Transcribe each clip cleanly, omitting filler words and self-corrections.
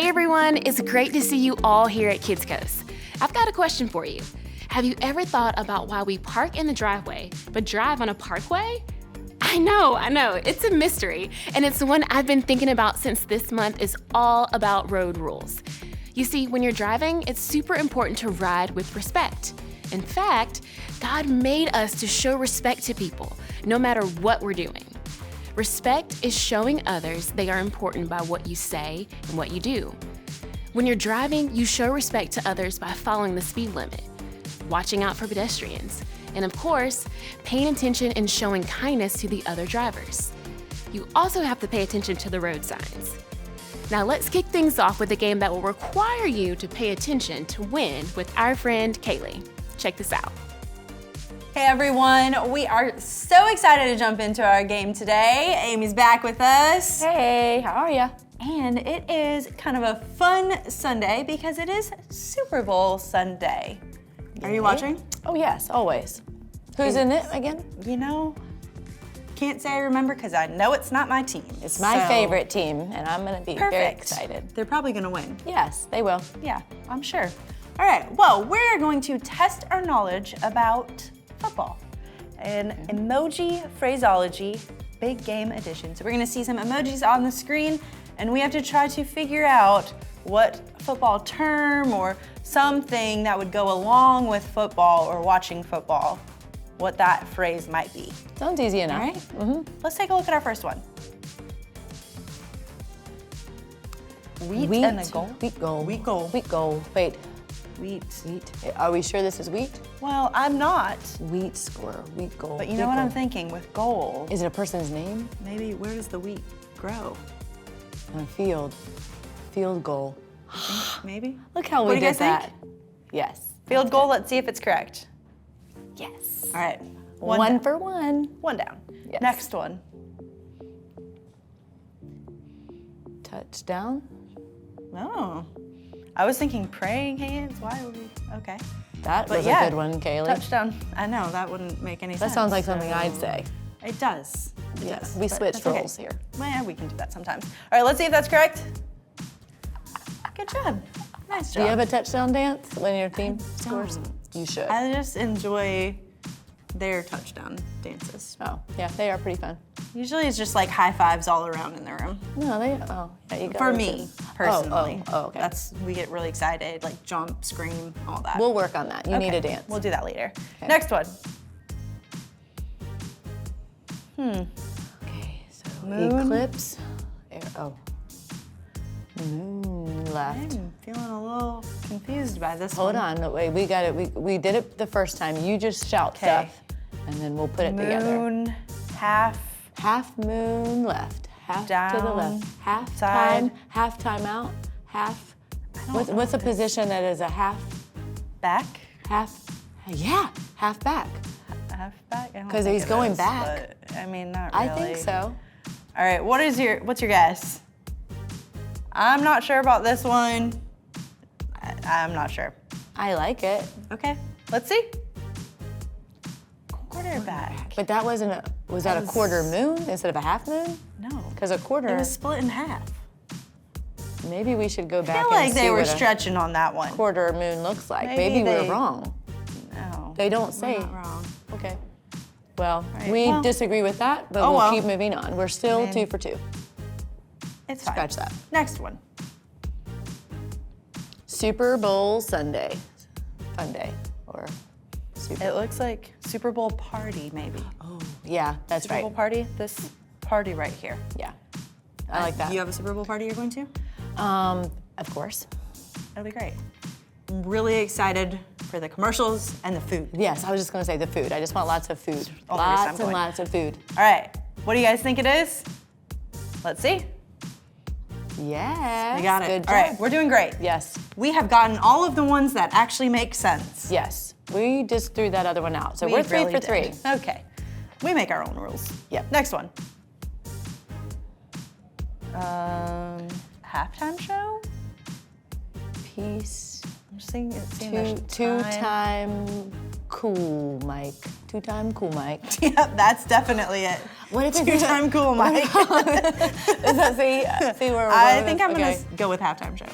Hey everyone, it's great to see you all here at Kidscoast. I've got a question for you. Have you ever thought about why we park in the driveway but drive on a parkway? I know, it's a mystery, and it's one I've been thinking about since this month is all about road rules. You see, when you're driving, it's super important to ride with respect. In fact, God made us to show respect to people, no matter what we're doing. Respect is showing others they are important by what you say and what you do. When you're driving, you show respect to others by following the speed limit, watching out for pedestrians, and of course, paying attention and showing kindness to the other drivers. You also have to pay attention to the road signs. Now let's kick things off with a game that will require you to pay attention to win with our friend Kaylee. Check this out. Hey everyone, we are so excited to jump into our game today. Amy's back with us. Hey, how are ya? And it is kind of a fun Sunday because it is Super Bowl Sunday. Are you watching? Oh yes, always. Who's in it again? You know, can't say I remember because I know it's not my team. It's my favorite team, and I'm gonna be very excited. They're probably gonna win. Yes, they will. Yeah, I'm sure. All right, well, we're going to test our knowledge about football. An emoji phraseology, big game edition. So we're gonna see some emojis on the screen, and we have to try to figure out what football term or something that would go along with football or watching football, what that phrase might be. Sounds easy enough. All right? Let's take a look at our first one. Wheat and a goal? Wheat goal. Wheat goal. Wheat goal. Wait. Wheat. Wheat. Are we sure this is wheat? Well, I'm not. Wheat score. Wheat goal. But you know what I'm thinking with goal? Is it a person's name? Maybe where does the wheat grow? On a field. Field goal. Maybe? Look how What we do you did guys that. think? Yes. Field goal, let's see if it's correct. Yes. All right. One down. for one. One down. Yes. Next one. Touchdown. Oh. I was thinking praying hands. Why would we? Okay. That But was yeah, a good one, Kaylee. Touchdown. I know, that wouldn't make any sense. That sounds like something so- I'd say. It does. It Yes, does, we but switched that's okay. roles here. Well, yeah, we can do that sometimes. All right, let's see if that's correct. Good job. Nice Do job. you have a touchdown dance when your team scores? don't. You should. I just enjoy their touchdown dances. Oh, yeah, they are pretty fun. Usually it's just like high fives all around in the room. No, yeah, you go. For with me, it. personally. Oh, okay. We get really excited, like jump, scream, all that. We'll work on that. You need a dance. We'll do that later. Okay. Next one. Okay, so Moon. eclipse. Moon left. I'm feeling a little confused by this Hold one. on, no, wait, we got it. We did it the first time. You just shout stuff, and then we'll put it together. Moon, half, Half moon left. Half to the Down, left. Half side. time. Half time out. Half. don't know What's a this. position that is a half? back, Half. Yeah, half back. half back. I don't 'Cause think he's it going is, back. but, I mean, not really. I think so. All right, what's your guess? I'm not sure about this one. I'm not sure. I like it. Okay, let's see. Quarterback. But that wasn't a, was that a quarter moon instead of a half moon? No, Because a quarter, it was split in half. maybe we should go I back feel and like see they were what a stretching on that one. quarter moon looks like. Maybe Maybe we're they- wrong. No, They don't we're say. not wrong. Okay. Well, right, we well- disagree with that, but Oh, we'll well. keep moving on. We're still Man. 2 for 2. It's fine. Scratch that. Next one. Super Bowl Sunday. Fun day. Or Super It looks like Super Bowl party, maybe. Oh, yeah, that's Super right. Bowl party. This party right here. Yeah. I like that. Do you have a Super Bowl party you're going to? Of course. That'll be great. I'm really excited for the commercials and the food. Yes, I was just going to say the food. I just want lots of food. All the reason I'm Lots and going. lots of food. All right, what do you guys think it is? Let's see. Yes. We got it. Good All right, job. we're doing great. Yes. We have gotten all of the ones that actually make sense. Yes. We just threw that other one out. So We we're 3 really for 3. did. Okay. We make our own rules. Yep. Next one. Halftime show? Peace. I'm just thinking it seemed there's time. Two-time cool, Mike. Two-time cool Mike. Yep, that's definitely it. What if it's Two-time cool Mike? Is that see where we're going I with think this? I'm Okay. gonna go with halftime show.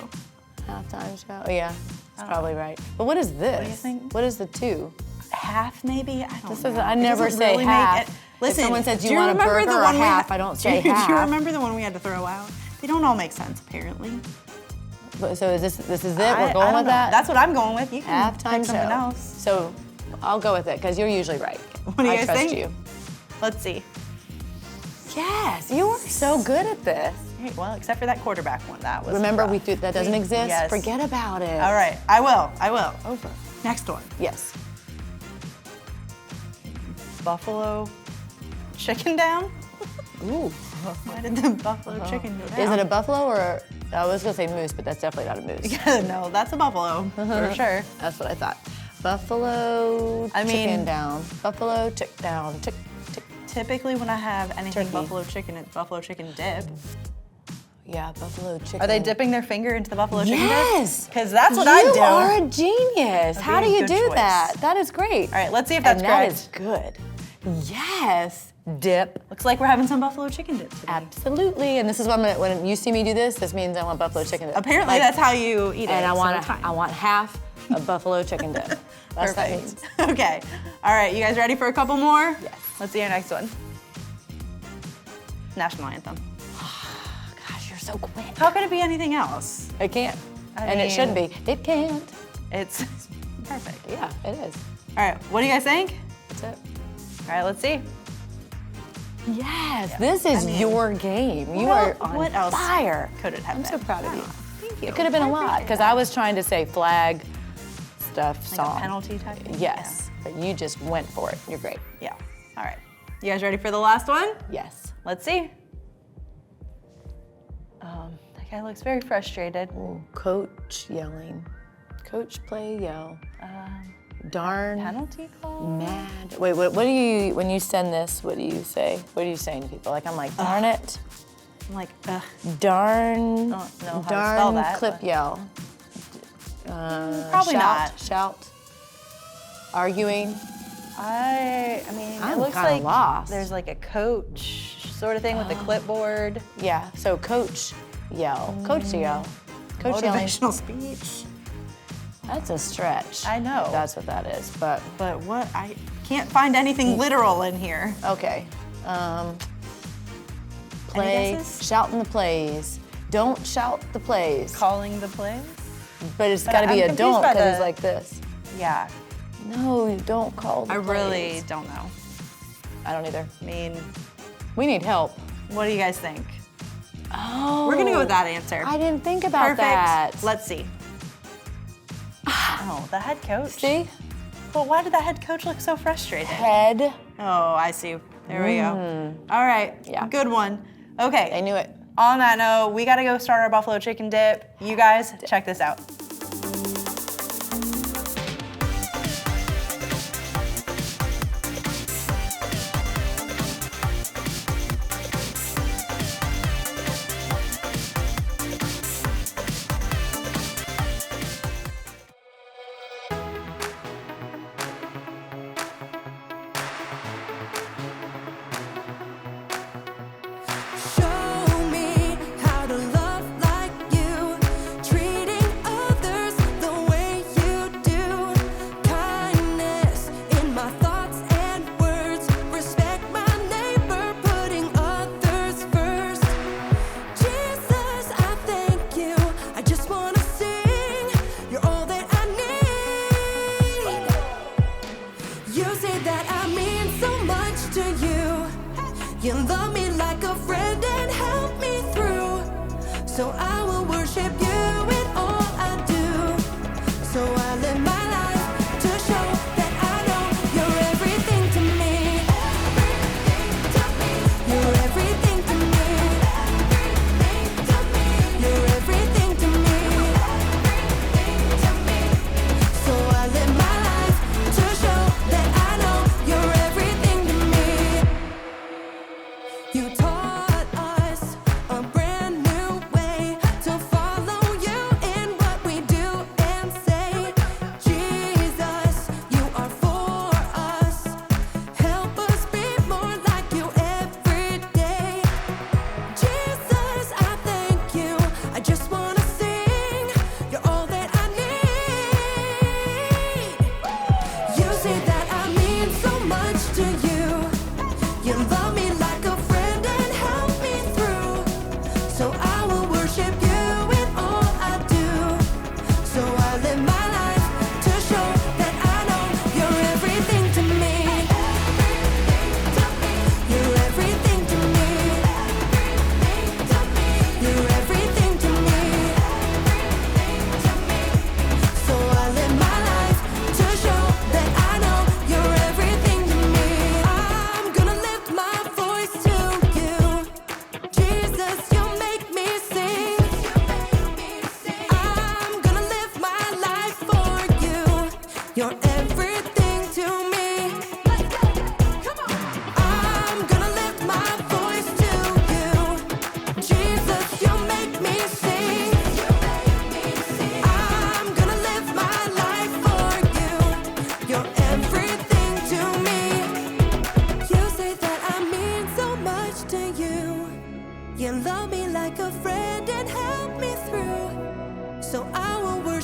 Halftime show. Oh yeah, that's probably right. But what is this? do you think? What is the 2? Half maybe? I don't This know. is. I It never doesn't say really half. make it. Listen, if someone says do you want a remember burger the or one we half, had- I don't say do half. you remember the one we had to throw out? They don't all make sense apparently. So is this is it? I We're don't going know. with that? That's what I'm going with. You can halftime pick something show. else. So I'll go with it because you're usually right. What do you I guys trust think? you. Let's see. Yes, you are so good at this. Hey, well, except for that quarterback one. That was Remember, rough. that doesn't exist. Yes. Forget about it. All right, I will. Over. Next one. Yes. Buffalo chicken down? Ooh. Why did the buffalo chicken go down? Is it a buffalo or I was gonna say moose, but that's definitely not a moose. No, that's a buffalo for sure. That's what I thought. Buffalo chicken down. Buffalo chick down. Chick. Typically, when I have anything Turkey. buffalo chicken, it's buffalo chicken dip. Yeah, buffalo chicken. Are they dipping their finger into the buffalo chicken dip? Yes. Because that's what I do. You are a genius. How do be a you good do choice. that? That is great. All right, let's see if that's and that correct. is good. Yes. Dip. Looks like we're having some buffalo chicken dip today. Absolutely. And this is what I'm gonna, when you see me do this means I want buffalo chicken dip. Apparently, that's how you eat it. And I so want it's fine. I want half a buffalo chicken dip. That's what that means. Perfect. Okay. All right, you guys ready for a couple more? Yes. Let's see our next one. National anthem. Gosh, you're so quick. How could it be anything else? It can't. I And it shouldn't mean- be. It can't. It's perfect. Yeah, it is. All right, what do you guys think? That's it. All right, let's see. Yes, this is your game. You Well, are on what else fire. could it have I'm been? so proud of you. Thank you. It could have been a lot because I was trying to say flag stuff Like song. a penalty type thing? Yes, but you just went for it. You're great. Yeah. All right. You guys ready for the last one? Yes. Let's see. That guy looks very frustrated. Ooh, coach yelling. Coach play yell. Darn. Penalty call? Mad. Wait, what do you, when you send this, what do you say? What are you saying to people? Like, I'm like, darn it. I'm like, ugh. Darn. Don't know how to spell darn that, clip but- yell. Probably shout, not. Shout. Arguing. I mean, I'm it looks kinda like lost. there's like a coach sort of thing with the clipboard. Yeah, so coach yell. Coach yell. Coach yelling. Motivational speech. That's a stretch. I know. That's what that is, but But what? I can't find anything literal in here. okay. Play, guesses? shouting the plays. Don't shout the plays. Calling the plays? But it's But got to be I'm a confused don't by because it's the- like this. Yeah. No, you don't call the I plays. really don't know. I don't either. I mean, We need help. what do you guys think? Oh. We're gonna go with that answer. I didn't think about Perfect. that. Let's see. Oh, the head coach. See? Well, why did the head coach look so frustrated? Head. Oh, I see. There we go. All right. Yeah. Good one. Okay. I knew it. On that note, we gotta go start our buffalo chicken dip. You guys, check this out. Show me how to love like you, treating others the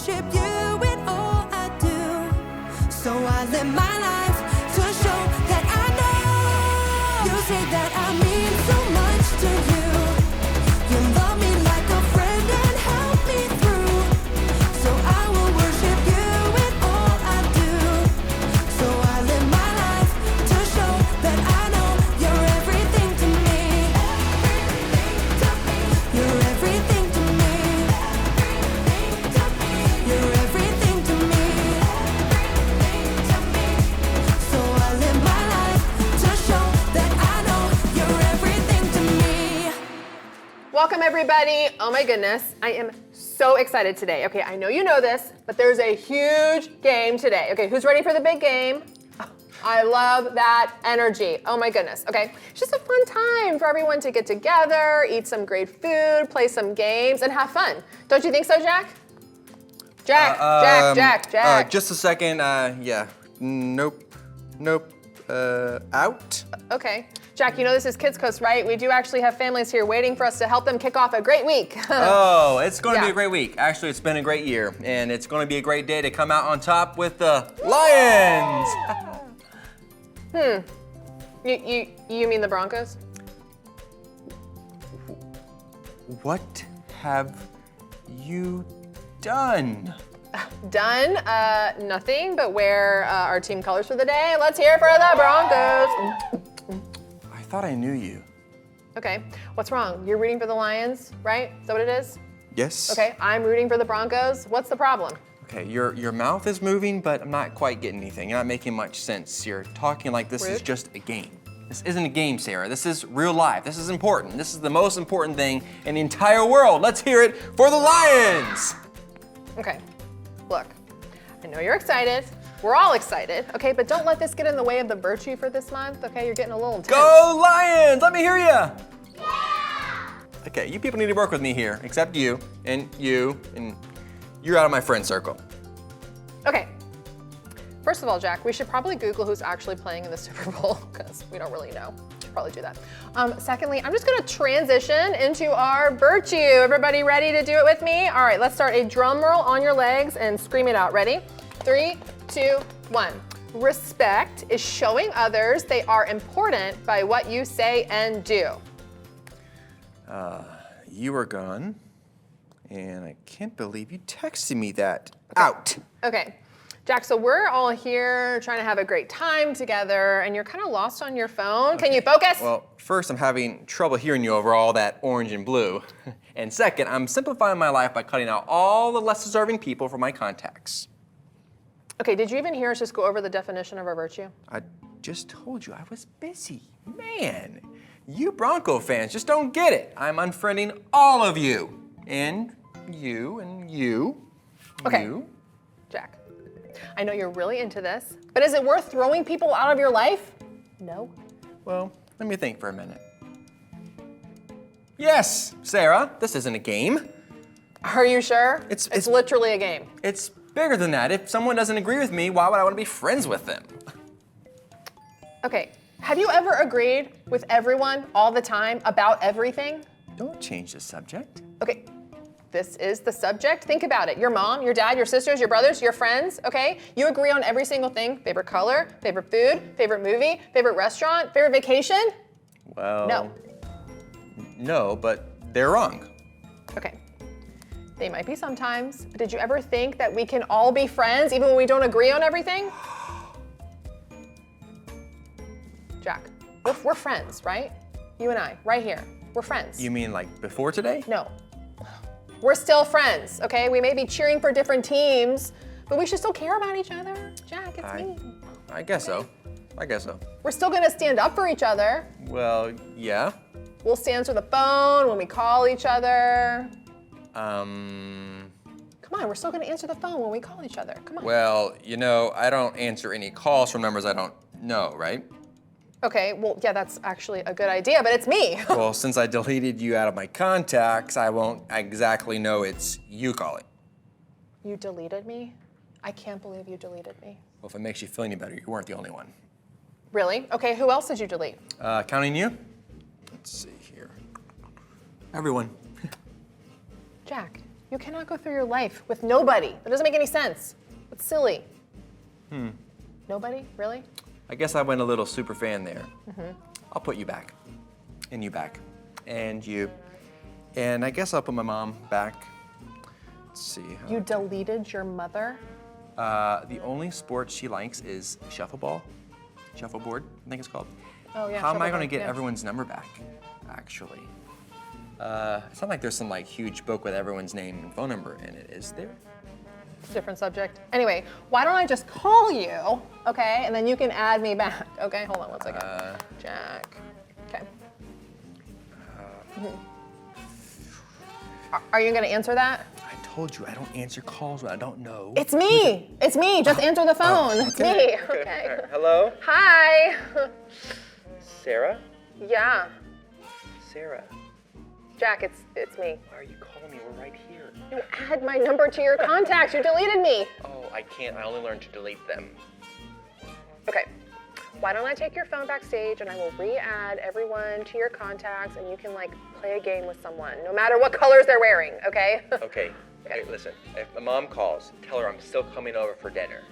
worship you in all I do. So I live my life to show that I know. You say that I mean so much to you. You love me like a friend and help me through. So I will worship you in all I do. So I live my life to show that I know you're everything to me. You're everything to me. You're everything to me. So I live my life to show that I know you're everything to me. Welcome everybody. Oh my goodness, I am so excited today. Okay, I know you know this, but there's a huge game today. Okay, who's ready for the big game? I love that energy. Oh my goodness. Okay, it's just a fun time for everyone to get together, eat some great food, play some games, and have fun. Don't you think so, Jack? Jack. Just a second. Yeah. Nope. Out. Okay. Jack, you know this is Kidscoast, right? We do actually have families here waiting for us to help them kick off a great week. Oh, it's going to be Yeah. a great week. Actually, it's been a great year, and it's going to be a great day to come out on top with the Lions. You mean the Broncos? What have you done? Done? Nothing but wear our team colors for the day. Let's hear it for the Broncos. I thought I knew you. Okay, what's wrong? You're rooting for the Lions, right? Is that what it is? Yes. Okay, I'm rooting for the Broncos. What's the problem? Okay, your mouth is moving, but I'm not quite getting anything. You're not making much sense. You're talking like this is Rude. just a game. This isn't a game, Sarah. This is real life. This is important. This is the most important thing in the entire world. Let's hear it for the Lions! Okay, look, I know you're excited. We're all excited, okay? But don't let this get in the way of the virtue for this month, okay? You're getting a little intense. Go Lions! Let me hear ya! Yeah! Okay, you people need to work with me here, except you, and you're out of my friend circle. Okay. First of all, Jack, we should probably Google who's actually playing in the Super Bowl because we don't really know. Should probably do that. Secondly, I'm just gonna transition into our virtue. Everybody ready to do it with me? All right, let's start a drum roll on your legs and scream it out. Ready? 3, 2, 1. Respect is showing others they are important by what you say and do. You were gone, and I can't believe you texted me that. Out. Okay. Jack, so we're all here trying to have a great time together, and you're kind of lost on your phone. Can you focus? Well, first, I'm having trouble hearing you over all that orange and blue. And second, I'm simplifying my life by cutting out all the less deserving people from my contacts. Okay, did you even hear us just go over the definition of our virtue? I just told you I was busy. Man, you Bronco fans just don't get it. I'm unfriending all of you. And you. Okay. You. Jack, I know you're really into this, but is it worth throwing people out of your life? No. Well, let me think for a minute. Yes, Sarah, this isn't a game. Are you sure? It's literally a game. It's bigger than that. If someone doesn't agree with me, why would I want to be friends with them? Okay, have you ever agreed with everyone all the time about everything? Don't change the subject. Okay, this is the subject. Think about it. Your mom, your dad, your sisters, your brothers, your friends, okay? You agree on every single thing. Favorite color, favorite food, favorite movie, favorite restaurant, favorite vacation? Well, No. No, but they're wrong. Okay. They might be sometimes, but did you ever think that we can all be friends even when we don't agree on everything? Jack, we're friends, right? You and I, right here. We're friends. You mean like before today? No. We're still friends, okay? We may be cheering for different teams, but we should still care about each other. Jack, it's me. I guess so. We're still gonna stand up for each other. Well, yeah. We'll answer the phone when we call each other. Come on, we're still gonna answer the phone when we call each other. Come on. Well, I don't answer any calls from numbers I don't know, right? Okay, well, yeah, that's actually a good idea, but it's me. Well, since I deleted you out of my contacts, I won't exactly know it's you calling. You deleted me? I can't believe you deleted me. Well, if it makes you feel any better, you weren't the only one. Really? Okay, who else did you delete? Counting you? Let's see here. Everyone. Jack, You cannot go through your life with nobody. That doesn't make any sense. It's silly. Nobody? Really? I guess I went a little super fan there. I'll put you back. And you back. And you. And I guess I'll put my mom back. Let's see. You deleted your mother? The only sport she likes is shuffleboard, I think it's called. Oh yeah. How am I going to shuffleboard, get yeah. everyone's number back, actually? It's not like there's some like huge book with everyone's name and phone number in it, is there? Different subject. Anyway, why don't I just call you, okay? And then you can add me back, okay? Hold on one second. Jack. Okay. Are you gonna answer that? I told you I don't answer calls when I don't know. It's me. It's me. Just answer the phone. It's me. Okay. Hello? Hi. Sarah? Yeah. Sarah, Jack, it's me. why are you calling me? We're right here. You add my number to your contacts. You deleted me. Oh, I can't. I only learned to delete them. Okay. Why don't I take your phone backstage and I will re-add everyone to your contacts and you can like play a game with someone, no matter what colors they're wearing, okay? Okay. Hey, listen. If my mom calls, tell her I'm still coming over for dinner.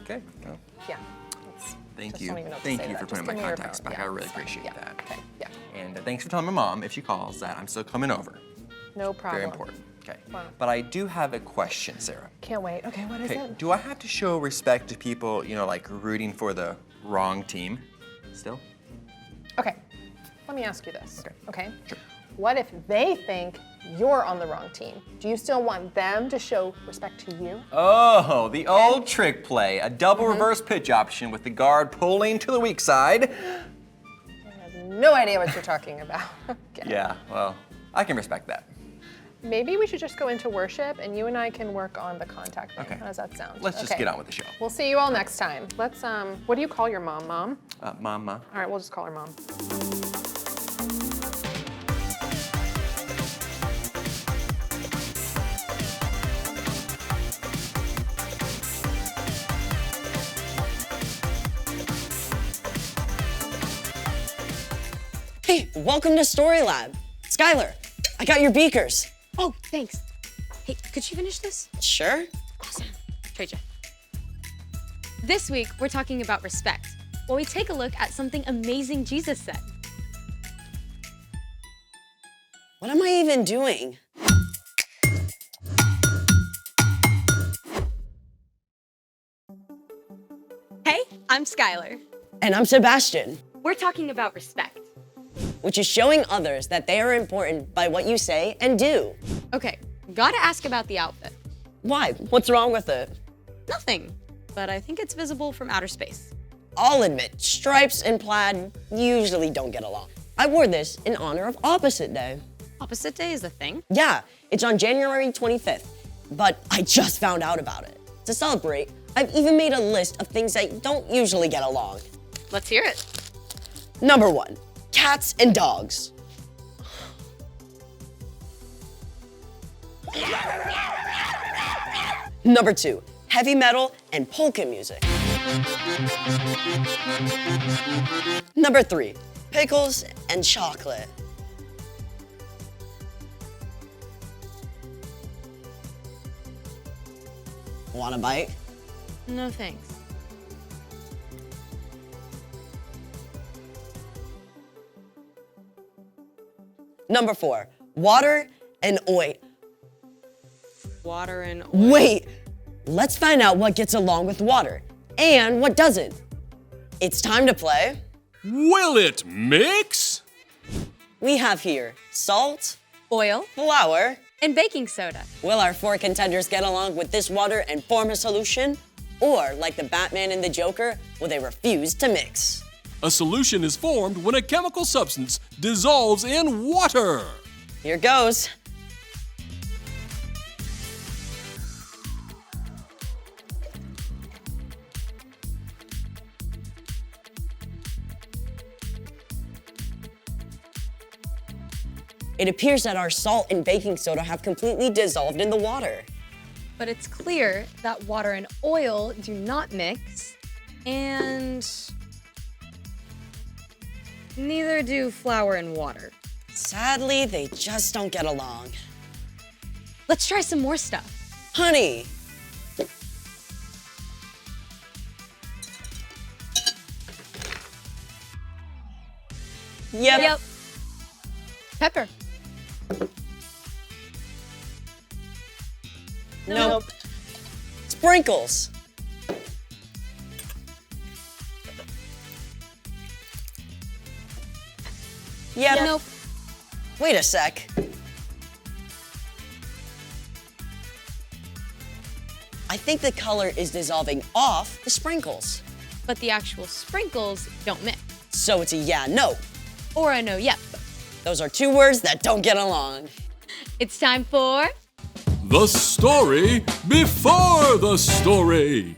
Okay. Well, Yeah. thank Just you. don't even know what to Thank say you to for that. putting Just my give me your contacts phone. back. Yeah, I really it's fine. appreciate Yeah. that. Okay. Yeah. And thanks for telling my mom, if she calls, that I'm still coming over. No problem. Very important. Okay. Wow. But I do have a question, Sarah. Can't wait. Okay, what is Okay, it? do I have to show respect to people, you know, like rooting for the wrong team still? Okay. Let me ask you this. Okay. Sure. What if they think you're on the wrong team? Do you still want them to show respect to you? Oh, the old trick play. A double reverse pitch option with the guard pulling to the weak side. I have no idea what you're talking about. Okay. Yeah, well, I can respect that. Maybe we should just go into worship and you and I can work on the contact thing. Okay. How does that sound? Let's just Okay. get on with the show. We'll see you all next time. Let's, what do you call your mom? Mom? Mama. All right, we'll just call her mom. Hey, welcome to Story Lab. Skylar, I got your beakers. Oh, thanks. Hey, could you finish this? Sure? Awesome. Trade you. This week, we're talking about respect, while we take a look at something amazing Jesus said. What am I even doing? Hey, I'm Skylar. And I'm Sebastian, We're talking about respect. which is showing others that they are important by what you say and do. Okay, gotta ask about the outfit. Why? What's wrong with it? Nothing, but I think it's visible from outer space. I'll admit, stripes and plaid usually don't get along. I wore this in honor of Opposite Day. Opposite Day is a thing. Yeah, it's on January 25th, but I just found out about it. To celebrate, I've even made a list of things that don't usually get along. Let's hear it. Number 1, cats and dogs. Number 2, heavy metal and polka music. Number 3, pickles and chocolate. Want a bite? No thanks. Number 4, water and oil. Water and oil. Wait, let's find out what gets along with water and what doesn't. It's time to play. Will it mix? We have here salt, Oil flour. and baking soda. Will our 4 contenders get along with this water and form a solution? Or, like the Batman and the Joker, will they refuse to mix? A solution is formed when a chemical substance dissolves in water. Here goes. It appears that our salt and baking soda have completely dissolved in the water. But it's clear that water and oil do not mix, and neither do flour and water. Sadly, they just don't get along. Let's try some more stuff. Honey. Yep. Pepper. Nope. Sprinkles. Yep. Nope. Wait a sec. I think the color is dissolving off the sprinkles. But the actual sprinkles don't mix. So it's a yeah, no. Or a no, yep. Those are two words that don't get along. It's time for The story before the story.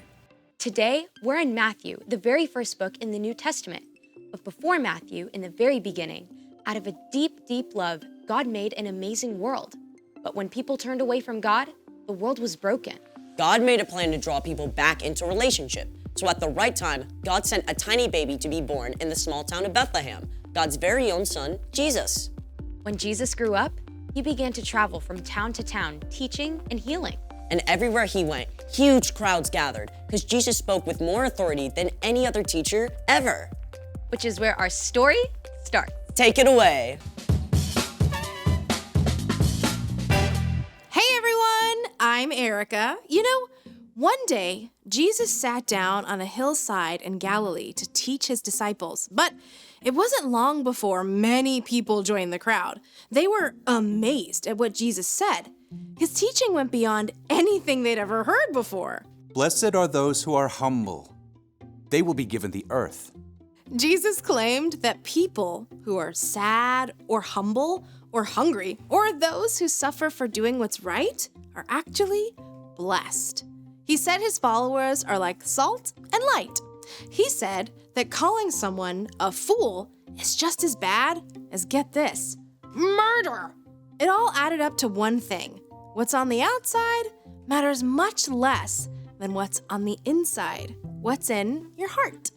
Today, we're in Matthew, the very first book in the New Testament. But before Matthew, in the very beginning, out of a deep, deep love, God made an amazing world. But when people turned away from God, the world was broken. God made a plan to draw people back into a relationship. So at the right time, God sent a tiny baby to be born in the small town of Bethlehem, God's very own son, Jesus. When Jesus grew up, he began to travel from town to town, teaching and healing. And everywhere he went, huge crowds gathered because Jesus spoke with more authority than any other teacher ever. Which is where our story starts. Take it away. Hey everyone, I'm Erica. You know, one day, Jesus sat down on a hillside in Galilee to teach his disciples, but it wasn't long before many people joined the crowd. They were amazed at what Jesus said. His teaching went beyond anything they'd ever heard before. Blessed are those who are humble. They will be given the earth. Jesus claimed that people who are sad or humble or hungry, or those who suffer for doing what's right, are actually blessed. He said his followers are like salt and light. He said that calling someone a fool is just as bad as, get this, murder. It all added up to one thing. What's on the outside matters much less than what's on the inside, what's in your heart.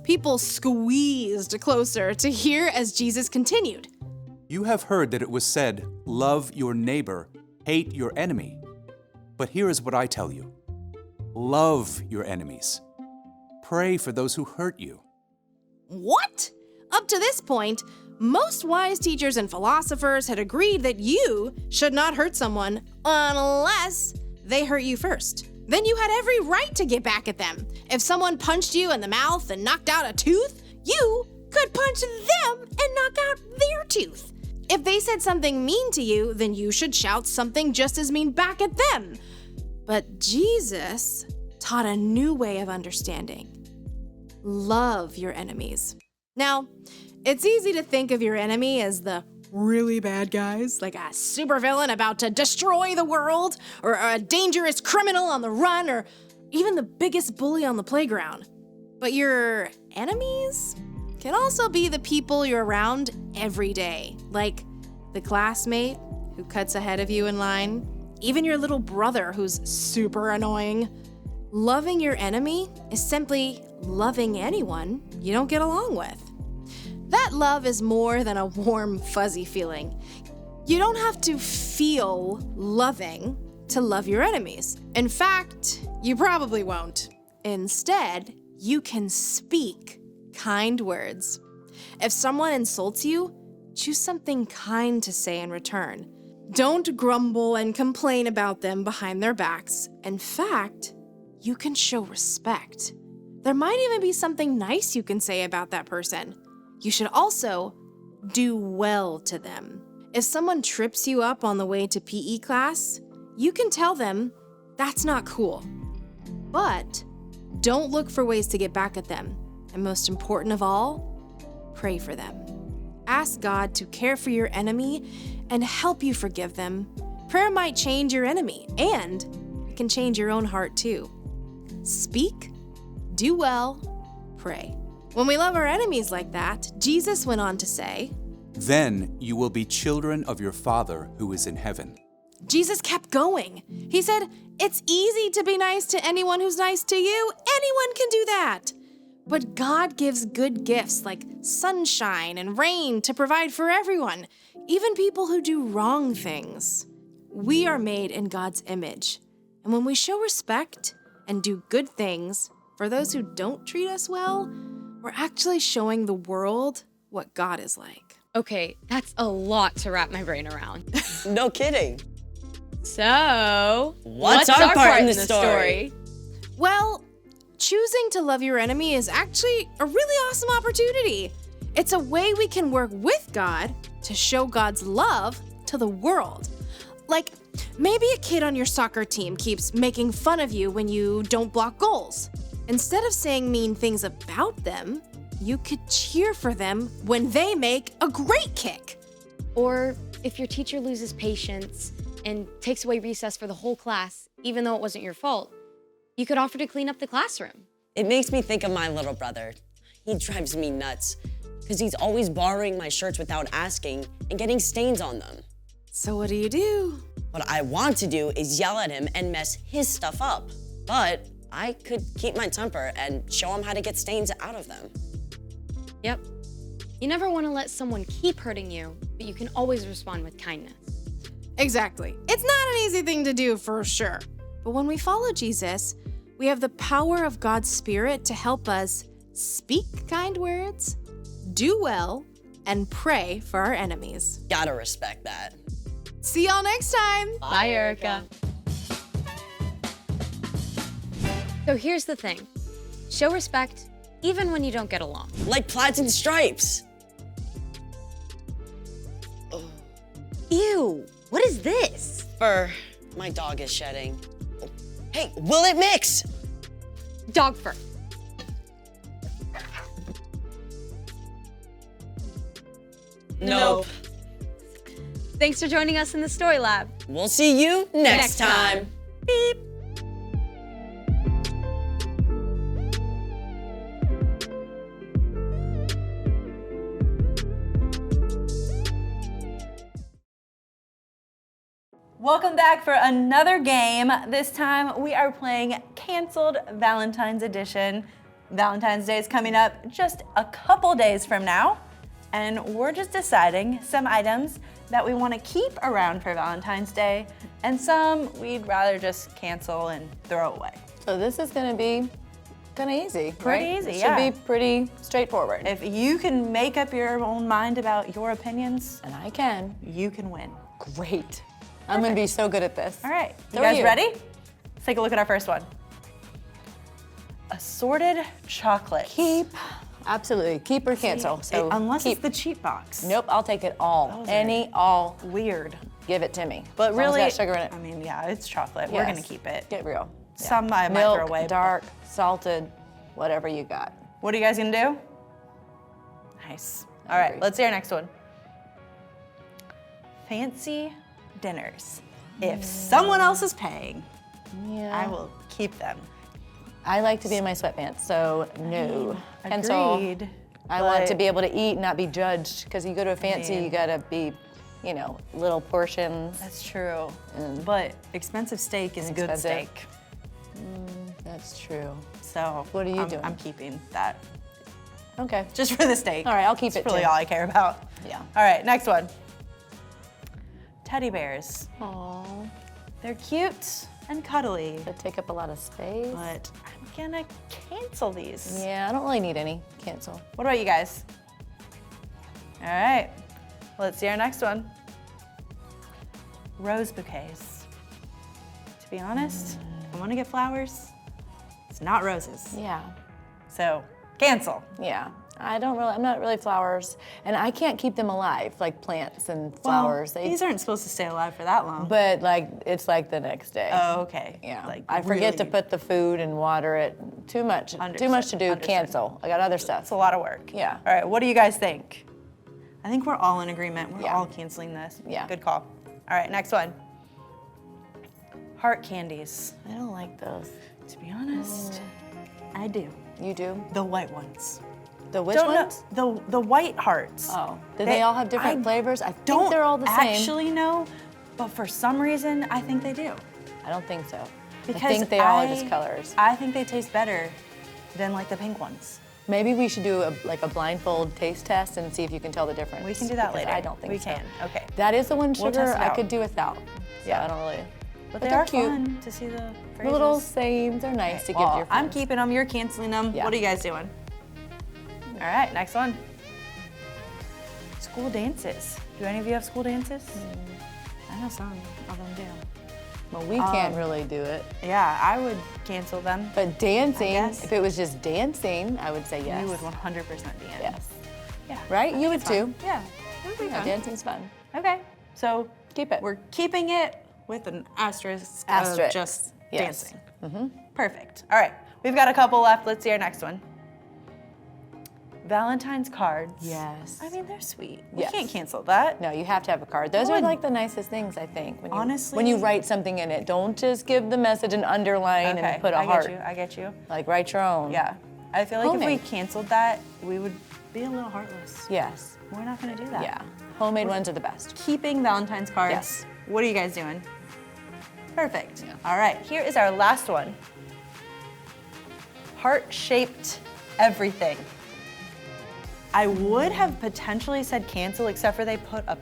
People squeezed closer to hear as Jesus continued. You have heard that it was said, love your neighbor, hate your enemy. But here is what I tell you. Love your enemies. Pray for those who hurt you. What? Up to this point, most wise teachers and philosophers had agreed that you should not hurt someone unless they hurt you first. Then you had every right to get back at them. If someone punched you in the mouth and knocked out a tooth, you could punch them and knock out their tooth. If they said something mean to you, then you should shout something just as mean back at them. But Jesus taught a new way of understanding. Love your enemies. Now, it's easy to think of your enemy as the really bad guys, like a supervillain about to destroy the world, or a dangerous criminal on the run, or even the biggest bully on the playground. But your enemies can also be the people you're around every day, like the classmate who cuts ahead of you in line, even your little brother who's super annoying. Loving your enemy is simply loving anyone you don't get along with. That love is more than a warm, fuzzy feeling. You don't have to feel loving to love your enemies. In fact, you probably won't. Instead, you can speak kind words. If someone insults you, choose something kind to say in return. Don't grumble and complain about them behind their backs. In fact, you can show respect. There might even be something nice you can say about that person. You should also do well to them. If someone trips you up on the way to PE class, you can tell them that's not cool. But don't look for ways to get back at them. And most important of all, pray for them. Ask God to care for your enemy and help you forgive them. Prayer might change your enemy, and it can change your own heart too. Speak, do well, pray. When we love our enemies like that, Jesus went on to say, Then you will be children of your Father who is in heaven. Jesus kept going. He said, it's easy to be nice to anyone who's nice to you. Anyone can do that. But God gives good gifts like sunshine and rain to provide for everyone, even people who do wrong things. We are made in God's image, and when we show respect and do good things for those who don't treat us well, we're actually showing the world what God is like. Okay, that's a lot to wrap my brain around. No kidding. So, What's our part in the story? Well, choosing to love your enemy is actually a really awesome opportunity. It's a way we can work with God to show God's love to the world. Like, maybe a kid on your soccer team keeps making fun of you when you don't block goals. Instead of saying mean things about them, you could cheer for them when they make a great kick. Or if your teacher loses patience and takes away recess for the whole class, even though it wasn't your fault, you could offer to clean up the classroom. It makes me think of my little brother. He drives me nuts because he's always borrowing my shirts without asking and getting stains on them. So what do you do? What I want to do is yell at him and mess his stuff up. But I could keep my temper and show him how to get stains out of them. Yep. You never want to let someone keep hurting you, but you can always respond with kindness. Exactly. It's not an easy thing to do for sure. But when we follow Jesus, we have the power of God's Spirit to help us speak kind words, do well, and pray for our enemies. Gotta respect that. See y'all next time. Bye, Erica. So here's the thing. Show respect even when you don't get along. Like plaids and stripes. Ew, what is this? Fur. My dog is shedding. Oh. Hey, will it mix? Dog fur. Nope. Thanks for joining us in the Story Lab. We'll see you next time. Beep. Welcome back for another game. This time we are playing Canceled Valentine's Edition. Valentine's Day is coming up just a couple days from now, and we're just deciding some items that we want to keep around for Valentine's Day, and some we'd rather just cancel and throw away. So this is gonna be kind of easy, Pretty right? easy, It yeah. should be pretty straightforward. If you can make up your own mind about your opinions, And I can. you can win. Great. I'm gonna be so good at this. All right, you So are guys you. ready? Let's take a look at our first one. Assorted chocolate. Keep. Absolutely. Keep or cancel. So unless keep. it's the cheap box. Nope, I'll take it all. Those Any, all. Weird. Give it to me. But As long as really, it's got sugar in it. I mean, yeah, it's chocolate. We're Yes. gonna keep it. Get real. Some I might Milk, throw away. but- dark, salted, whatever you got. What are you guys gonna do? Nice. All right, agree. let's see our next one. Fancy dinners. If someone else is paying, Yeah. I will keep them. I like to be in my sweatpants, so no. Cancel. Agreed. I want to but- be able to eat and not be judged, because you go to a fancy, mean- you gotta be, you know, little portions. That's true. But expensive steak is good Expensive. steak. That's true. So What are you I'm, doing? I'm keeping that Okay. just for the steak. All right, I'll keep That's it really too. all I care about. Yeah. All right, next one. Teddy bears. Aw. They're cute and cuddly, They take up a lot of space. but I'm gonna cancel these. Yeah, I don't really need any. Cancel. What about you guys? All right, let's see our next one. Rose bouquets. To be honest, if I want to get flowers, it's not roses. Yeah. So cancel. Yeah. I'm not really flowers, and I can't keep them alive, like plants and flowers. Well, these aren't supposed to stay alive for that long. But like, it's like the next day. Oh, okay. Yeah. Like I forget to really- put the food and water it. Too much. Too much to Understood, do. understood. Cancel. I got other stuff. It's a lot of work. Yeah. All right, what do you guys think? I think we're all in agreement. We're Yeah. all canceling this. Yeah. Good call. All right, next one. Heart candies. I don't like those. To be honest, I do. You do? The white ones. The which Don't know- ones? the white hearts. Oh. Do they all have different I flavors? I think don't they're all the same. actually know, but for some reason, I think they do. I don't think so. Because I think they all are just colors. I think they taste better than like the pink ones. Maybe we should do a blindfold taste test and see if you can tell the difference. We can do that because later. I don't think we so. can. Okay. That is the one We'll sugar test it I out. could do without. Yeah. So I don't really. But they're they're cute. fun to see the The phrases. little sayings are nice to give Well, your I'm friends. keeping them. You're canceling them. Yeah. What are you guys doing? All right, next one. School dances. Do any of you have school dances? I know some of them do. Well, we can't really do it. Yeah, I would cancel them. But dancing, guess. if it was just dancing, I would say yes. You would 100% be in. Yes. Yeah. Right? You would too. Yeah. That would be Yeah, fun. dancing's fun. Okay. So Keep it. we're keeping it with an asterisk, of Asterisk. just Yes. dancing. Perfect. All right. We've got a couple left. Let's see our next one. Valentine's cards. Yes. I mean, they're sweet. We Yes. can't cancel that. No, you have to have a card. Those are Good. like the nicest things, I think. When you, Honestly- when you write something in it, don't just give the message an underline Okay. and put a I heart. get you. I get you. Like write your own. Yeah. I feel like if Homemade. we canceled that, we would be a little heartless. Yes. We're not going to do that. Yeah. Homemade ones are the best. Keeping Valentine's cards. Yes. What are you guys doing? Perfect. Yeah. All right. Here is our last one. Heart-shaped everything. I would have potentially said cancel, except for they put a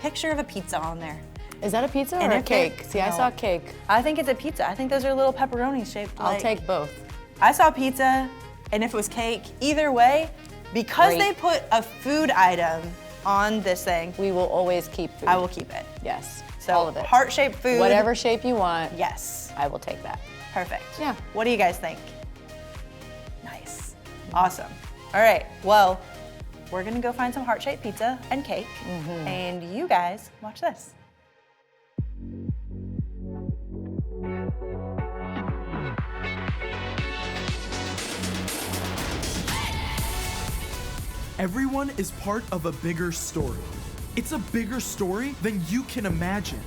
picture of a pizza on there. Is that a pizza And or a if it- cake? See, I no. saw cake. I think it's a pizza. I think those are little pepperonis shaped I'll like... take both. I saw pizza, and if it was cake, either way, because Great. they put a food item on this thing, We will always keep food. I will keep it. Yes. So all of it. heart-shaped food. Whatever shape you want, Yes. I will take that. Perfect. Yeah. What do you guys think? Nice. Awesome. All right. Well, we're gonna go find some heart-shaped pizza and cake, and you guys watch this. Everyone is part of a bigger story. It's a bigger story than you can imagine.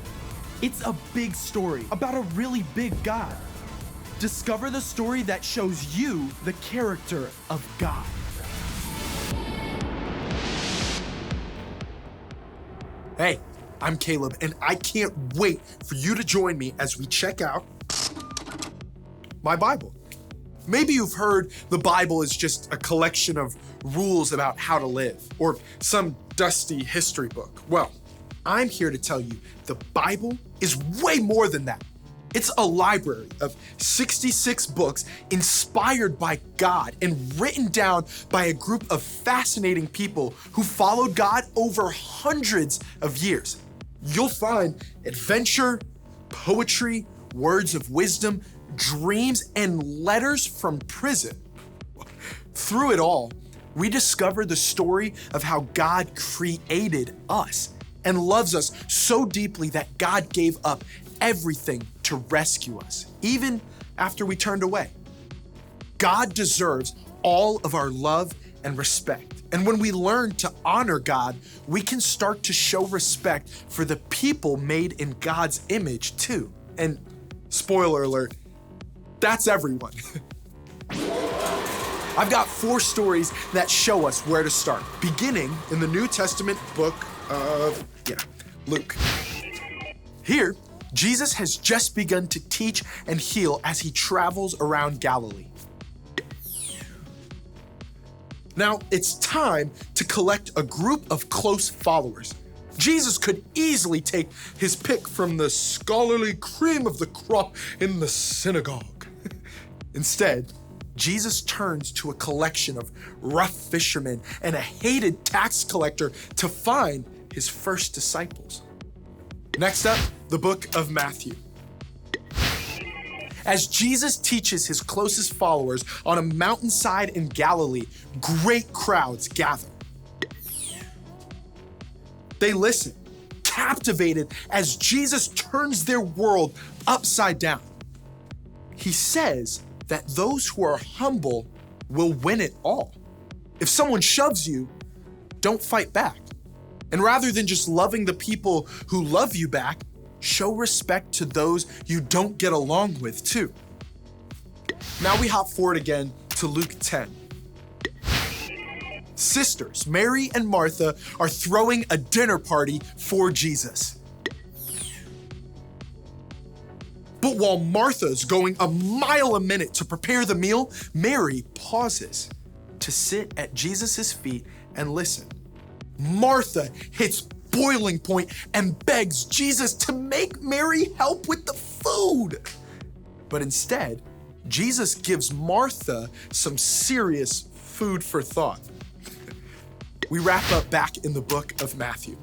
It's a big story about a really big God. Discover the story that shows you the character of God. Hey, I'm Caleb, and I can't wait for you to join me as we check out my Bible. Maybe you've heard the Bible is just a collection of rules about how to live, or some dusty history book. Well, I'm here to tell you the Bible is way more than that. It's a library of 66 books inspired by God and written down by a group of fascinating people who followed God over hundreds of years. You'll find adventure, poetry, words of wisdom, dreams, and letters from prison. Through it all, we discover the story of how God created us and loves us so deeply that God gave up everything to rescue us, even after we turned away. God deserves all of our love and respect. And when we learn to honor God, we can start to show respect for the people made in God's image too. And spoiler alert, that's everyone. I've got 4 stories that show us where to start, beginning in the New Testament book of, Luke. Here, Jesus has just begun to teach and heal as he travels around Galilee. Now, it's time to collect a group of close followers. Jesus could easily take his pick from the scholarly cream of the crop in the synagogue. Instead, Jesus turns to a collection of rough fishermen and a hated tax collector to find his first disciples. Next up, the book of Matthew. As Jesus teaches his closest followers on a mountainside in Galilee, great crowds gather. They listen, captivated as Jesus turns their world upside down. He says that those who are humble will win it all. If someone shoves you, don't fight back. And rather than just loving the people who love you back, show respect to those you don't get along with too. Now we hop forward again to Luke 10. Sisters, Mary and Martha, are throwing a dinner party for Jesus. But while Martha's going a mile a minute to prepare the meal, Mary pauses to sit at Jesus' feet and listen. Martha hits boiling point and begs Jesus to make Mary help with the food. But instead, Jesus gives Martha some serious food for thought. We wrap up back in the book of Matthew.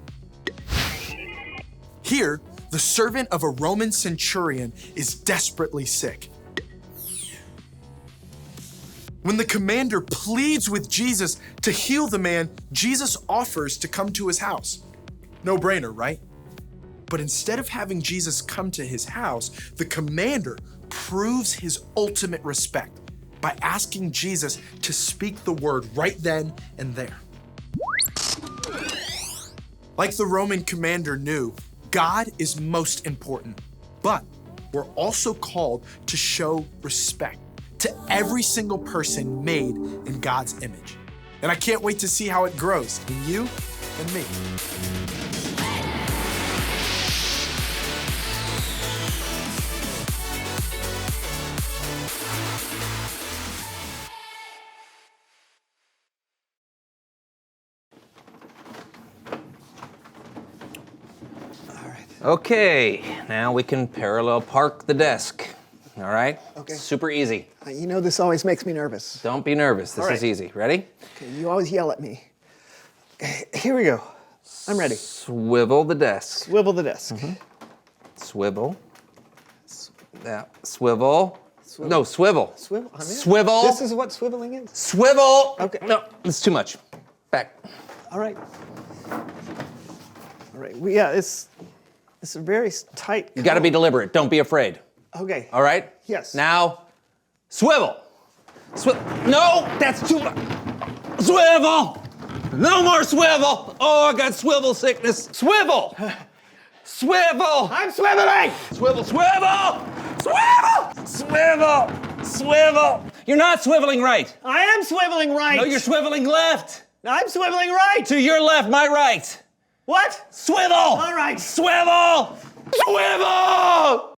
Here, the servant of a Roman centurion is desperately sick. When the commander pleads with Jesus to heal the man, Jesus offers to come to his house. No brainer, right? But instead of having Jesus come to his house, the commander proves his ultimate respect by asking Jesus to speak the word right then and there. Like the Roman commander knew, God is most important, but we're also called to show respect to every single person made in God's image. And I can't wait to see how it grows in you and me. Okay, now we can parallel park the desk. All right? Okay. Super easy. You know, this always makes me nervous. Don't be nervous. This is easy. Ready? Okay, you always yell at me. Here we go. I'm ready. Swivel the desk. Swivel the desk. Swivel. Yeah. Swivel. Swivel. No, swivel. Swivel. I'm in. Swivel. This is what swiveling is. Swivel. Okay. No, it's too much. Back. All right. All right. Yeah, it's a very tight. You got to be deliberate. Don't be afraid. Okay. All right? Yes. Now, swivel. No, that's too much. Swivel. No more swivel. Oh, I got swivel sickness. Swivel. Swivel. I'm swiveling. Swivel, swivel. Swivel. Swivel. Swivel. You're not swiveling right. I am swiveling right. No, you're swiveling left. I'm swiveling right. To your left, my right. What? Swivel. All right. Swivel. Swivel.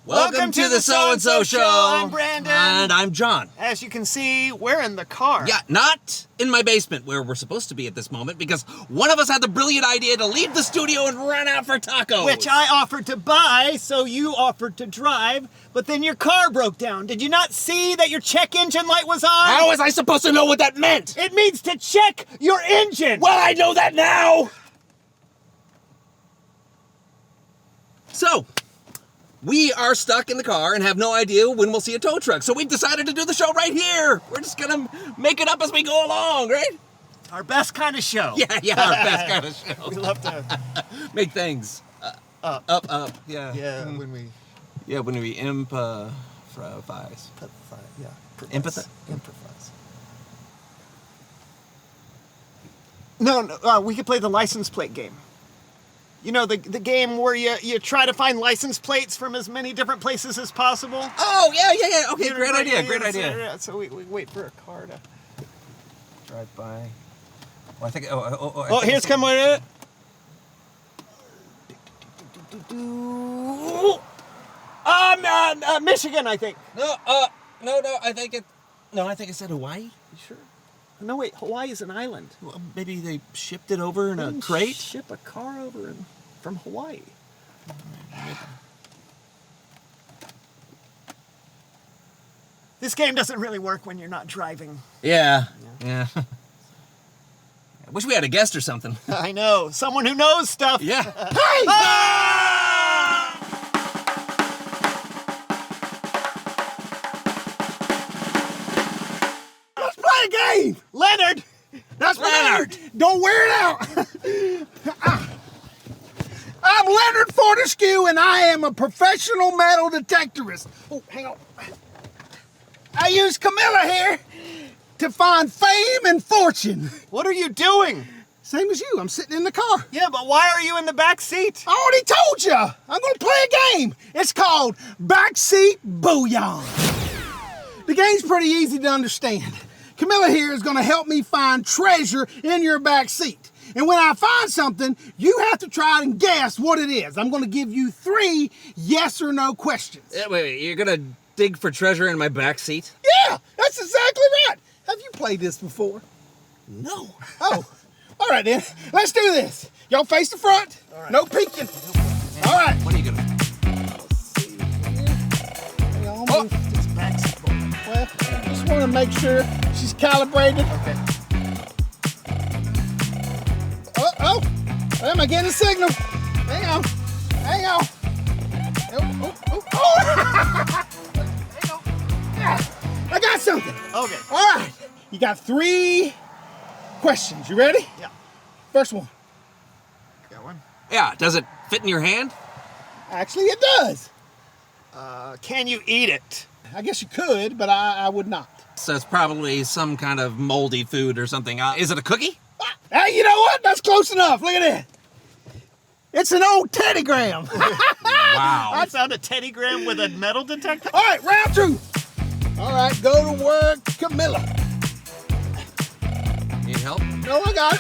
Welcome to the So-and-So Show. I'm Brandon. And I'm John. As you can see, we're in the car. Yeah, not in my basement where we're supposed to be at this moment because one of us had the brilliant idea to leave the studio and run out for tacos. Which I offered to buy, so you offered to drive, but then your car broke down. Did you not see that your check engine light was on? How was I supposed to know what that meant? It means to check your engine. Well, I know that now. So, we are stuck in the car and have no idea when we'll see a tow truck. So we've decided to do the show right here. We're just gonna make it up as we go along, right? Our best kind of show. Yeah, our best kind of show. We love to make things up, yeah. Yeah, when we improvise. Yeah. Improvise. No, we could play the license plate game. You know, the game where you try to find license plates from as many different places as possible? Oh, yeah. Okay, great idea. So we wait for a car to drive by. Well, I think. Here's coming with it. Michigan, I think. No, I think it. No, I think it said Hawaii. You sure? No, wait. Hawaii is an island. Well, maybe they shipped it over in a crate. Ship a car over from Hawaii. This game doesn't really work when you're not driving. Yeah. I wish we had a guest or something. I know. Someone who knows stuff. Yeah. Hey! Let's play a game! Leonard! That's Leonard! Don't wear it out! I'm Leonard Fortescue, and I am a professional metal detectorist. Oh, hang on. I use Camilla here to find fame and fortune. What are you doing? Same as you. I'm sitting in the car. Yeah, but why are you in the back seat? I already told you. I'm going to play a game. It's called Backseat Booyah. The game's pretty easy to understand. Camilla here is gonna help me find treasure in your back seat. And when I find something, you have to try and guess what it is. I'm gonna give you 3 yes or no questions. Wait, you're gonna dig for treasure in my back seat? Yeah, that's exactly right. Have you played this before? No. Oh, all right then. Let's do this. Y'all face the front. All right. No peeking. All right. What are you gonna? Oh. Well, I just want to make sure she's calibrated. Okay. Oh, am I getting a signal? Hang on. Oh. Hang on. Yeah, I got something. Okay. All right. You got 3 questions. You ready? Yeah. First one. Got one. Yeah, does it fit in your hand? Actually, it does. Can you eat it? I guess you could, but I would not. So it's probably some kind of moldy food or something. Is it a cookie? Hey, you know what? That's close enough. Look at that. It's an old teddygram. Wow. I found a teddygram with a metal detector. All right, round 2. All right, go to work, Camilla. Need help? No, I got it.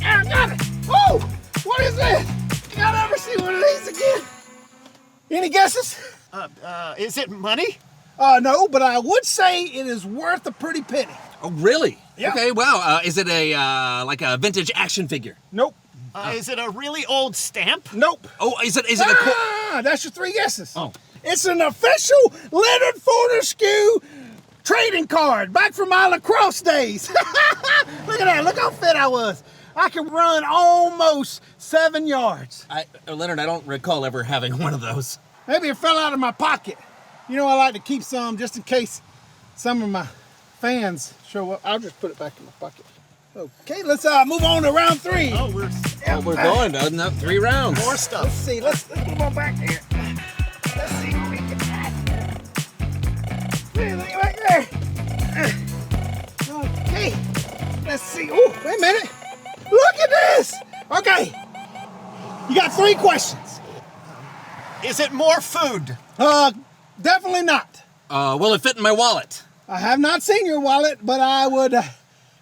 I got it. Oh, what is this? I'll never see one of these again. Any guesses? Is it money? No, but I would say it is worth a pretty penny. Oh, really? Yeah. Okay, wow. Is it like a vintage action figure? Nope. Is it a really old stamp? Nope. Oh, is it that's your 3 guesses. Oh. It's an official Leonard Fortescue trading card back from my lacrosse days. Look at that. Look how fit I was. I can run almost 7 yards. Leonard, I don't recall ever having one of those. Maybe it fell out of my pocket. You know, I like to keep some just in case some of my fans show up. I'll just put it back in my pocket. Okay, let's move on to round 3. Oh, we're going. No, 3 rounds. More stuff. Let's see. Let's move on back here. Let's see what we can find. Anything back there? Okay. Let's see. Oh, wait a minute. Look at this. Okay. You got 3 questions. Is it more food? Definitely not. Will it fit in my wallet? I have not seen your wallet, but I would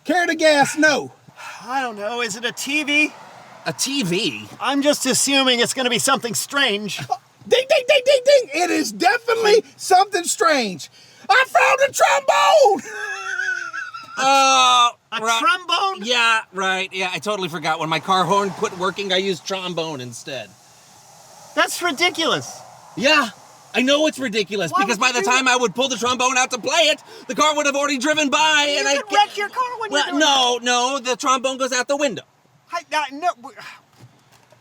care to guess no. I don't know. Is it a TV? A TV? I'm just assuming it's going to be something strange. Ding, ding, ding, ding, ding. It is definitely something strange. I found a trombone. A trombone? Yeah, right. Yeah, I totally forgot. When my car horn quit working, I used trombone instead. That's ridiculous. Yeah, I know it's ridiculous because by the time I would pull the trombone out to play it, the car would have already driven by You could wreck your car when you're doing no, the trombone goes out the window. No.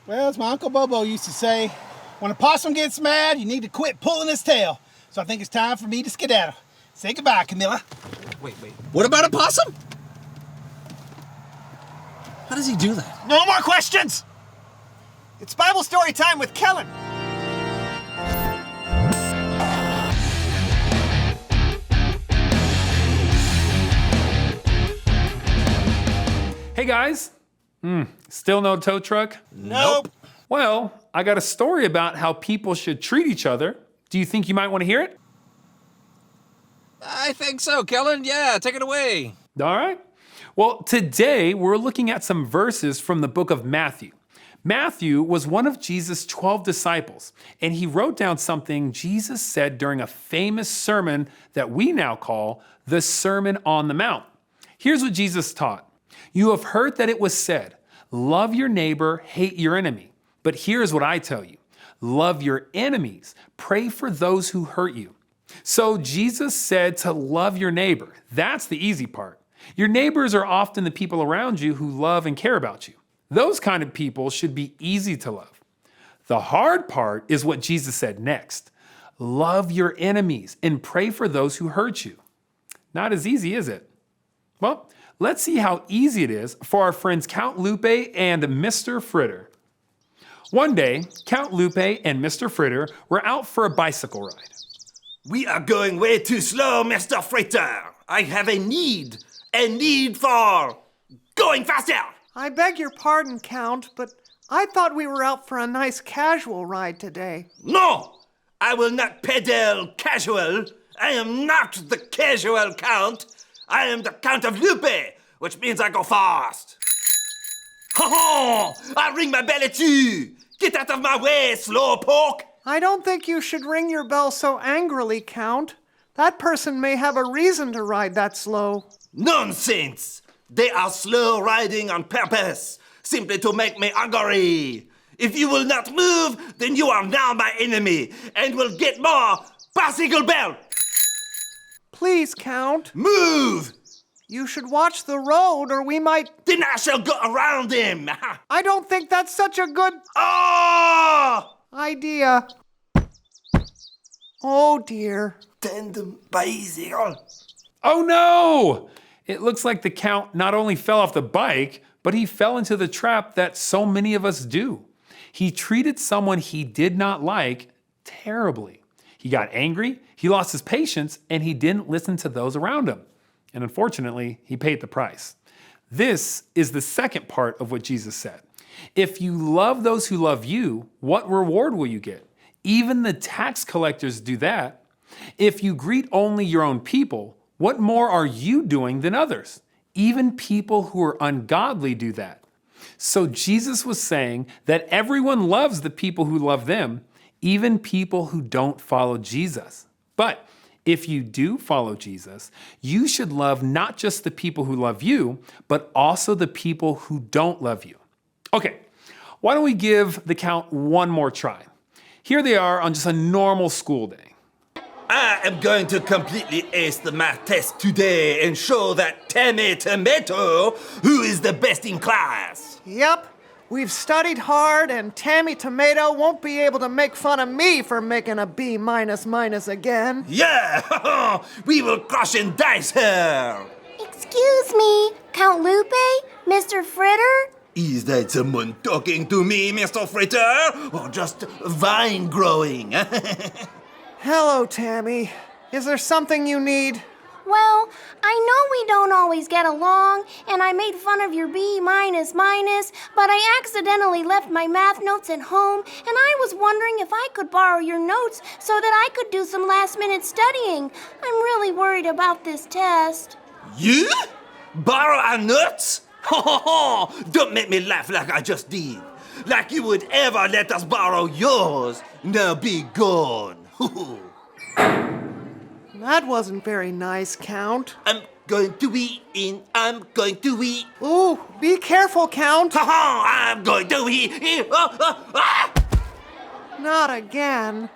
Well, as my Uncle Bobo used to say, when a possum gets mad, you need to quit pulling his tail. So I think it's time for me to skedaddle. Say goodbye, Camilla. Wait. What about a possum? How does he do that? No more questions! It's Bible story time with Kellen. Hey guys. Still no tow truck? Nope. Well, I got a story about how people should treat each other. Do you think you might want to hear it? I think so, Kellen. Yeah, take it away. All right. Well, today we're looking at some verses from the book of Matthew. Matthew was one of Jesus' 12 disciples, and he wrote down something Jesus said during a famous sermon that we now call the Sermon on the Mount. Here's what Jesus taught. You have heard that it was said, love your neighbor, hate your enemy. But here's what I tell you. Love your enemies. Pray for those who hurt you. So Jesus said to love your neighbor. That's the easy part. Your neighbors are often the people around you who love and care about you. Those kind of people should be easy to love. The hard part is what Jesus said next. Love your enemies and pray for those who hurt you. Not as easy, is it? Well, let's see how easy it is for our friends Count Lupe and Mr. Fritter. One day, Count Lupe and Mr. Fritter were out for a bicycle ride. We are going way too slow, Mr. Fritter. I have a need for going faster. I beg your pardon, Count, but I thought we were out for a nice casual ride today. No, I will not pedal casual. I am not the casual count. I am the Count of Lupe, which means I go fast. Ha ha! I ring my bell at you. Get out of my way, slowpoke. I don't think you should ring your bell so angrily, Count. That person may have a reason to ride that slow. Nonsense! They are slow riding on purpose, simply to make me angry. If you will not move, then you are now my enemy, and will get more bicycle bell. Please, Count. Move! You should watch the road, or we might... Then I shall go around him. I don't think that's such a good... idea. Oh, dear. Tandem bicycle. Oh no! It looks like the Count not only fell off the bike, but he fell into the trap that so many of us do. He treated someone he did not like terribly. He got angry, he lost his patience, and he didn't listen to those around him. And unfortunately, he paid the price. This is the second part of what Jesus said. If you love those who love you, what reward will you get? Even the tax collectors do that. If you greet only your own people, what more are you doing than others? Even people who are ungodly do that. So Jesus was saying that everyone loves the people who love them, even people who don't follow Jesus. But if you do follow Jesus, you should love not just the people who love you, but also the people who don't love you. Okay, why don't we give the Count one more try? Here they are on just a normal school day. I am going to completely ace the math test today and show that Tammy Tomato who is the best in class. Yep, we've studied hard, and Tammy Tomato won't be able to make fun of me for making a B minus again. Yeah, we will crush and dice her. Excuse me, Count Lupe? Mr. Fritter? Is that someone talking to me, Mr. Fritter? Or just vine growing? Hello, Tammy. Is there something you need? Well, I know we don't always get along, and I made fun of your B minus, but I accidentally left my math notes at home, and I was wondering if I could borrow your notes so that I could do some last-minute studying. I'm really worried about this test. You? Borrow our nuts? Don't make me laugh like I just did. Like you would ever let us borrow yours. Now be gone. That wasn't very nice, Count. I'm going to eat in. I'm going to eat. Ooh, be careful, Count. I'm going to eat. Not again.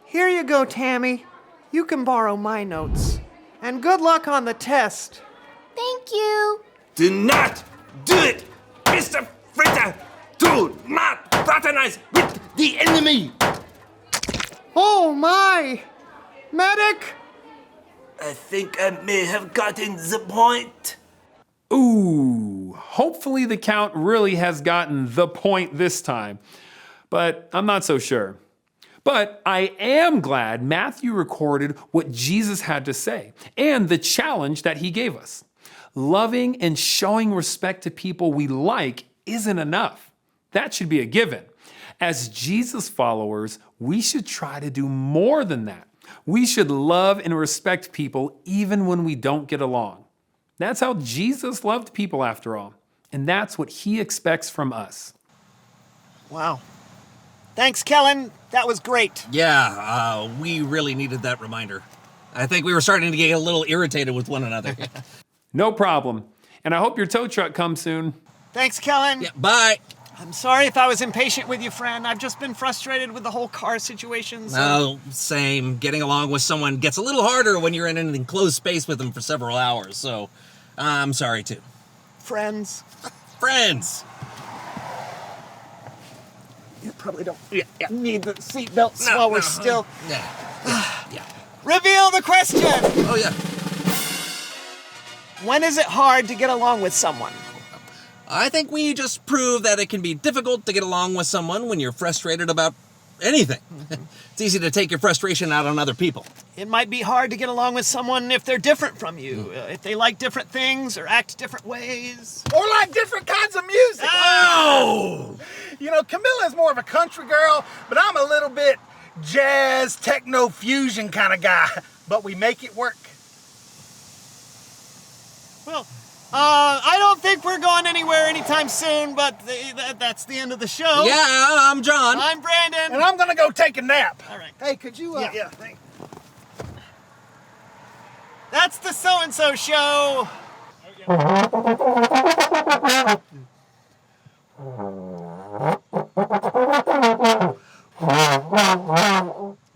Here you go, Tammy. You can borrow my notes. And good luck on the test. Thank you. Do not do it, Mr. Fritter. Do not fraternize with the enemy. Oh, my. Medic? I think I may have gotten the point. Ooh, hopefully the Count really has gotten the point this time, but I'm not so sure. But I am glad Matthew recorded what Jesus had to say and the challenge that he gave us. Loving and showing respect to people we like isn't enough. That should be a given. As Jesus followers, we should try to do more than that. We should love and respect people even when we don't get along. That's how Jesus loved people after all. And that's what he expects from us. Wow. Thanks, Kellen. That was great. Yeah, we really needed that reminder. I think we were starting to get a little irritated with one another. No problem. And I hope your tow truck comes soon. Thanks, Kellen. Yeah, bye. I'm sorry if I was impatient with you, friend. I've just been frustrated with the whole car situation. So. Oh, same. Getting along with someone gets a little harder when you're in an enclosed space with them for several hours, so I'm sorry too. Friends. Friends! You probably don't need the seatbelts while we're still... Yeah. Reveal the question! Oh, yeah. When is it hard to get along with someone? I think we just prove that it can be difficult to get along with someone when you're frustrated about anything. It's easy to take your frustration out on other people. It might be hard to get along with someone if they're different from you, if they like different things or act different ways. Or like different kinds of music. Oh! You know, Camilla's more of a country girl, but I'm a little bit jazz, techno, fusion kind of guy, but we make it work. Well, I don't think we're going anywhere anytime soon, but that's the end of the show. Yeah, I'm John. I'm Brandon. And I'm gonna go take a nap. All right. Hey, could you, Yeah. That's the So-and-So Show.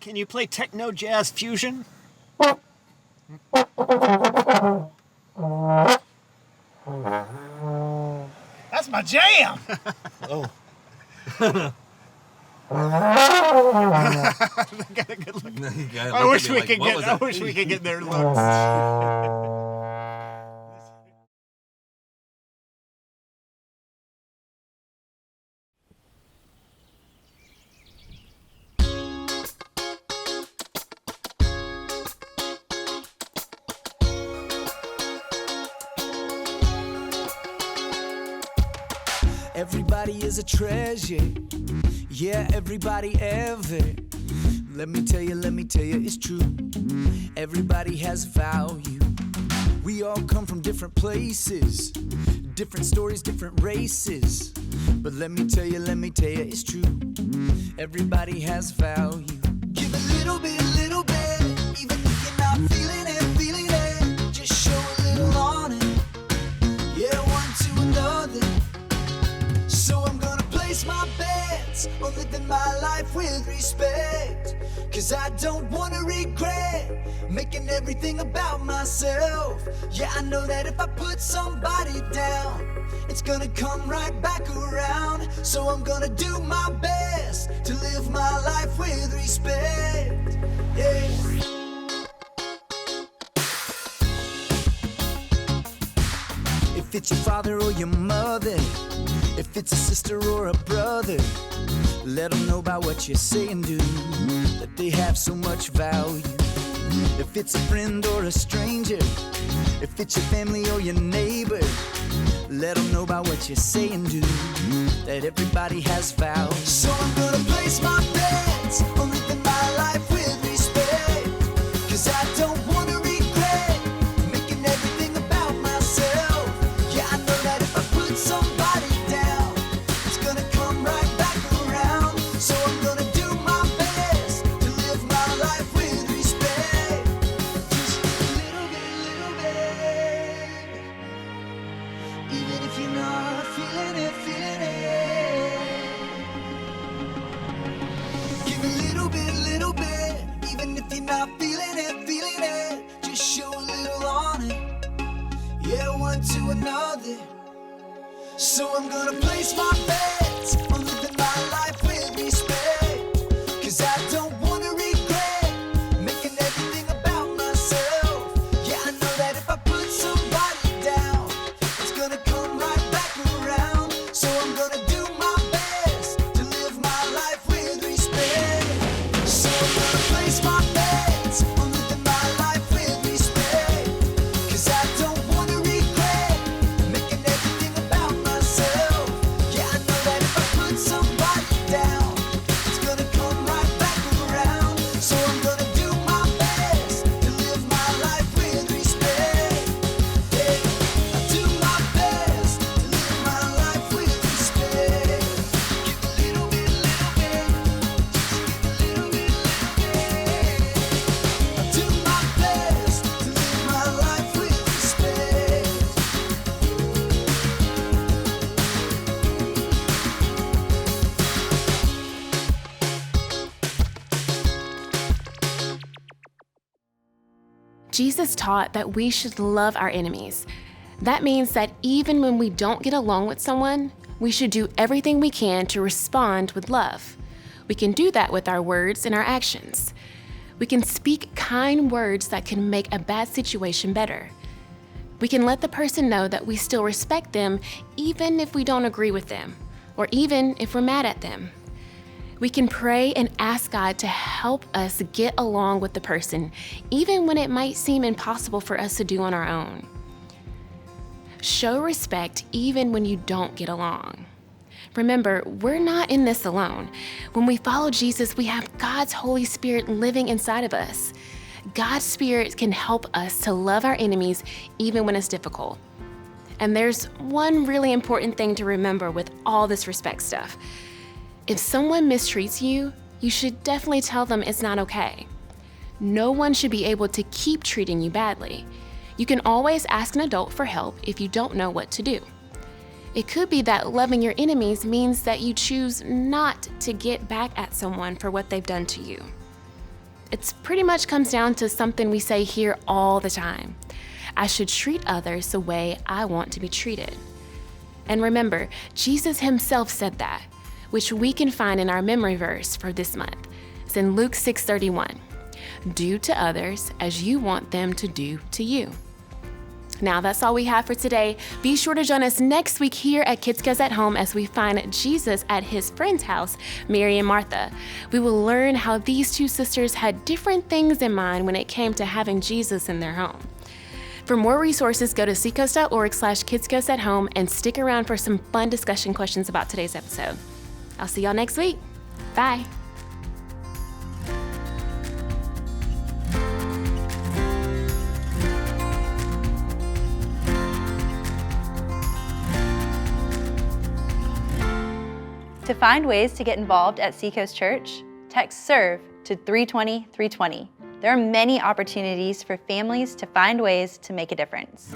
Can you play techno jazz fusion? That's my jam. Oh. Got a good look. Yeah, I look wish at me we like, could what get. was I that? wish we could get their looks. Everybody is a treasure. Yeah, everybody ever. Let me tell you, it's true. Everybody has value. We all come from different places, different stories, different races. But let me tell you, it's true. Everybody has value. Give a little bit, even if you're not feeling it. Just show a little on it. Yeah, one to another. So I'm gonna place my bets on living my life with respect. Cause I don't wanna regret making everything about myself. Yeah, I know that if I put somebody down, it's gonna come right back around. So I'm gonna do my best to live my life with respect. Yeah. If it's your father or your mother, if it's a sister or a brother, let them know about what you say and do, that they have so much value. If it's a friend or a stranger, if it's your family or your neighbor, let them know about what you say and do, that everybody has value. So I'm gonna place my bets on living my life with respect. Cause I don't wanna regret making everything about myself. Yeah, I know that if I put somebody down, it's gonna come right back around. So I'm gonna do my best to live my life with respect. Just a little bit, even if you're not feeling it. Give a little bit, even if you're not feeling it. Just show a little on it. Yeah, one to another. So I'm gonna place my bets on living my life with respect. Cause I don't wanna regret making everything about myself. Yeah, I know that if I put somebody down, it's gonna come right back around. So I'm gonna do my best to live my life with respect. So I'm gonna place my bets on living my life with respect. Cause I don't wanna regret making everything about myself. Yeah, I know that if I put somebody down, it's gonna come right back around. So I'm gonna do my best to live my life with respect. Yeah, I do my best to live my life with respect. Give a little bit, just give a little bit. I do my best to live my life with respect. Jesus taught that we should love our enemies. That means that even when we don't get along with someone, we should do everything we can to respond with love. We can do that with our words and our actions. We can speak kind words that can make a bad situation better. We can let the person know that we still respect them even if we don't agree with them, or even if we're mad at them. We can pray and ask God to help us get along with the person, even when it might seem impossible for us to do on our own. Show respect even when you don't get along. Remember, we're not in this alone. When we follow Jesus, we have God's Holy Spirit living inside of us. God's Spirit can help us to love our enemies even when it's difficult. And there's one really important thing to remember with all this respect stuff. If someone mistreats you, you should definitely tell them it's not okay. No one should be able to keep treating you badly. You can always ask an adult for help if you don't know what to do. It could be that loving your enemies means that you choose not to get back at someone for what they've done to you. It pretty much comes down to something we say here all the time. I should treat others the way I want to be treated. And remember, Jesus himself said that, which we can find in our memory verse for this month. It's in Luke 6:31. Do to others as you want them to do to you. Now that's all we have for today. Be sure to join us next week here at Kidscoast at Home as we find Jesus at his friend's house, Mary and Martha. We will learn how these two sisters had different things in mind when it came to having Jesus in their home. For more resources, go to seacoast.org/kidscoast at home and stick around for some fun discussion questions about today's episode. I'll see y'all next week. Bye. To find ways to get involved at Seacoast Church, text SERVE to 320-320. There are many opportunities for families to find ways to make a difference.